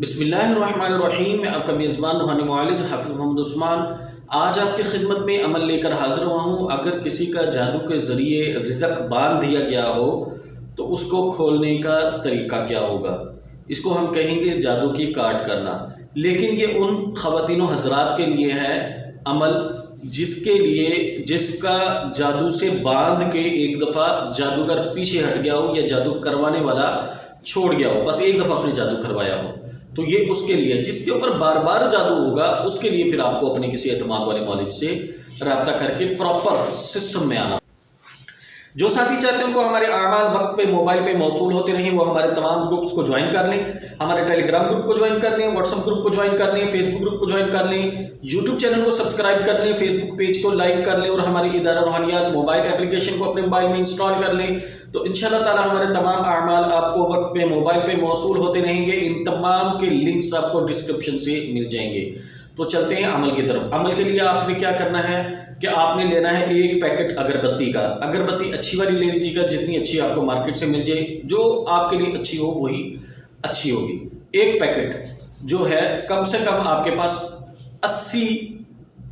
بسم اللہ الرحمن الرحیم. میں آپ کا میزبان روحانی معالج حافظ محمد عثمان آج آپ کی خدمت میں عمل لے کر حاضر ہوا ہوں. اگر کسی کا جادو کے ذریعے رزق باندھ دیا گیا ہو تو اس کو کھولنے کا طریقہ کیا ہوگا؟ اس کو ہم کہیں گے جادو کی کاٹ کرنا. لیکن یہ ان خواتین و حضرات کے لیے ہے عمل جس کا جادو سے باندھ کے ایک دفعہ جادوگر پیچھے ہٹ گیا ہو یا جادو کروانے والا چھوڑ گیا ہو، بس ایک دفعہ اس نے جادو کروایا ہو. تو یہ اس کے لیے جس کے اوپر بار بار جادو ہوگا، اس کے لیے پھر آپ کو اپنے کسی اعتماد والے معالج سے رابطہ کر کے پراپر سسٹم میں آنا. جو ساتھی چاہتے ہیں ان کو ہمارے اعمال وقت پہ موبائل پہ موصول ہوتے رہیں، وہ ہمارے تمام گروپس کو جوائن کر لیں. ہمارے ٹیلی گرام گروپ کو جوائن کر لیں، واٹس ایپ گروپ کو جوائن کر لیں، فیس بک گروپ کو جوائن کر لیں، یوٹیوب چینل کو سبسکرائب کر لیں، فیس بک پیج کو لائک کر لیں اور ہماری ادارہ روحانیات موبائل اپلیکیشن کو اپنے موبائل میں انسٹال کر لیں. تو انشاءاللہ تعالی ہمارے تمام اعمال آپ کو وقت پہ موبائل پہ موصول ہوتے رہیں گے. ان تمام کے لنکس آپ کو ڈسکرپشن سے مل جائیں گے. تو چلتے ہیں عمل کی طرف. عمل کے لیے آپ نے کیا کرنا ہے کہ آپ نے لینا ہے ایک پیکٹ اگربتی کا. اگربتی اچھی والی لے لیجیے گا، جتنی اچھی آپ کو مارکیٹ سے مل جائے، جو آپ کے لیے اچھی ہو وہی اچھی ہوگی. ایک پیکٹ جو ہے کم سے کم آپ کے پاس 80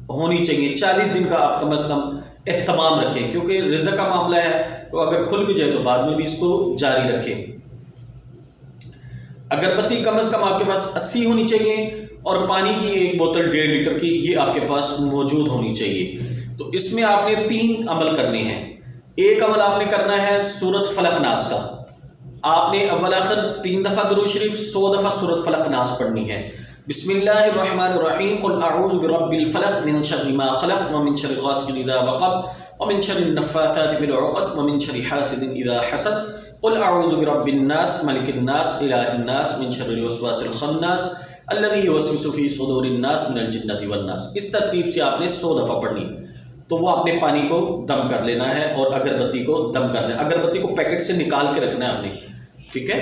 ہونی چاہیے. 40 دن کا آپ کم از کم اہتمام رکھیں، کیونکہ رزق کا معاملہ ہے تو اگر کھل بھی جائے تو بعد میں بھی اس کو جاری رکھیں. اگربتی کم از کم آپ کے پاس 80 ہونی چاہیے اور پانی کی ایک بوتل 1.5 لیٹر کی یہ آپ کے پاس موجود ہونی چاہیے. تو اس میں آپ نے 3 عمل کرنے ہیں. ایک عمل آپ نے کرنا ہے سورۃ فلق ناس کا. آپ نے اول آخر 3 دفعہ درود شریف 100 دفعہ سورۃ فلق ناس پڑھنی ہے. بسم اللہ الرحمن الرحیم. قل اعوذ برب الفلق من شر ما خلق ومن شر غاسق اذا وقب ومن شر النفاثات في العقد ومن شر حاسد اذا حسد. قل اعوذ برب الناس ملک الناس الہ الناس من شر الوسواس الخناس الذي يوسوس في صدور الناس من الجنة والناس. اس ترتیب سے آپ نے 100 دفعہ پڑھنی. تو وہ آپ نے پانی کو دم کر لینا ہے اور اگربتی کو دم کر لینا. اگربتی کو پیکٹ سے نکال کے رکھنا ہے آپ نے، ٹھیک ہے.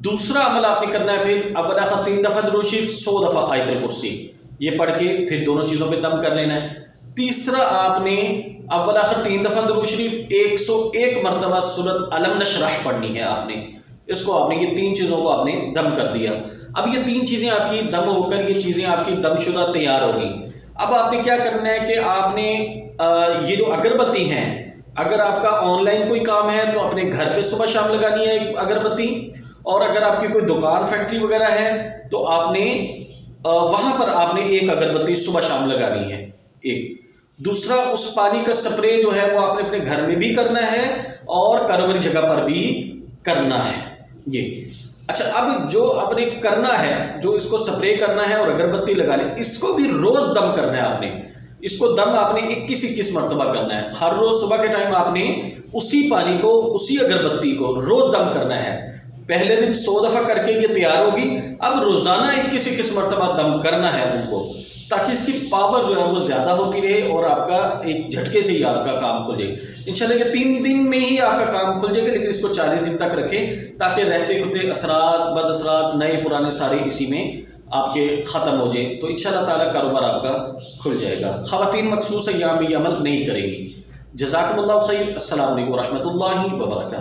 دوسرا عمل آپ نے کرنا ہے پھر اول آخر 3 دفعہ درود شریف 100 دفعہ آیت الکرسی یہ پڑھ کے پھر دونوں چیزوں پہ دم کر لینا ہے. تیسرا آپ نے اول آخر 3 دفعہ درود شریف 101 مرتبہ سورۃ علم نشرح پڑھنی ہے. آپ نے اس کو آپ نے یہ 3 چیزوں کو آپ نے دم کر دیا. اب یہ 3 چیزیں آپ کی دم ہو کر یہ چیزیں آپ کی دم شدہ تیار ہوگی. اب آپ نے کیا کرنا ہے کہ آپ نے یہ جو اگربتی ہیں، اگر آپ کا آن لائن کوئی کام ہے تو اپنے گھر پہ صبح شام لگانی ہے اگربتی، اور اگر آپ کی کوئی دکان فیکٹری وغیرہ ہے تو آپ نے وہاں پر آپ نے ایک اگربتی صبح شام لگانی ہے. ایک دوسرا اس پانی کا سپرے جو ہے وہ آپ نے اپنے گھر میں بھی کرنا ہے اور کاروباری جگہ پر بھی کرنا ہے. یہ اچھا، اب جو آپ نے کرنا ہے، جو اس کو سپرے کرنا ہے اور اگربتی لگانے، اس کو بھی روز دم کرنا ہے. آپ نے اس کو دم آپ نے 21 مرتبہ کرنا ہے. ہر روز صبح کے ٹائم آپ نے اسی پانی کو، اسی اگربتی کو روز دم کرنا ہے. پہلے دن 100 دفعہ کر کے یہ تیار ہوگی. اب روزانہ 21 مرتبہ دم کرنا ہے ان کو، تاکہ اس کی پاور جو ہے وہ زیادہ ہوتی رہے اور آپ کا ایک جھٹکے سے ہی آپ کا کام کھل جائے. انشاءاللہ یہ 3 دن میں ہی آپ کا کام کھل جائے گا، لیکن اس کو 40 دن تک رکھیں تاکہ رہتے کھتے اثرات، بد اثرات، نئے پرانے سارے اسی میں آپ کے ختم ہو جائیں. تو انشاءاللہ تعالیٰ کاروبار آپ کا کھل جائے گا. خواتین مخصوص ایام میں یہ عمل نہیں کریں گی. جزاکم اللہ خیر. السلام علیکم ورحمۃ اللہ وبرکاتہ.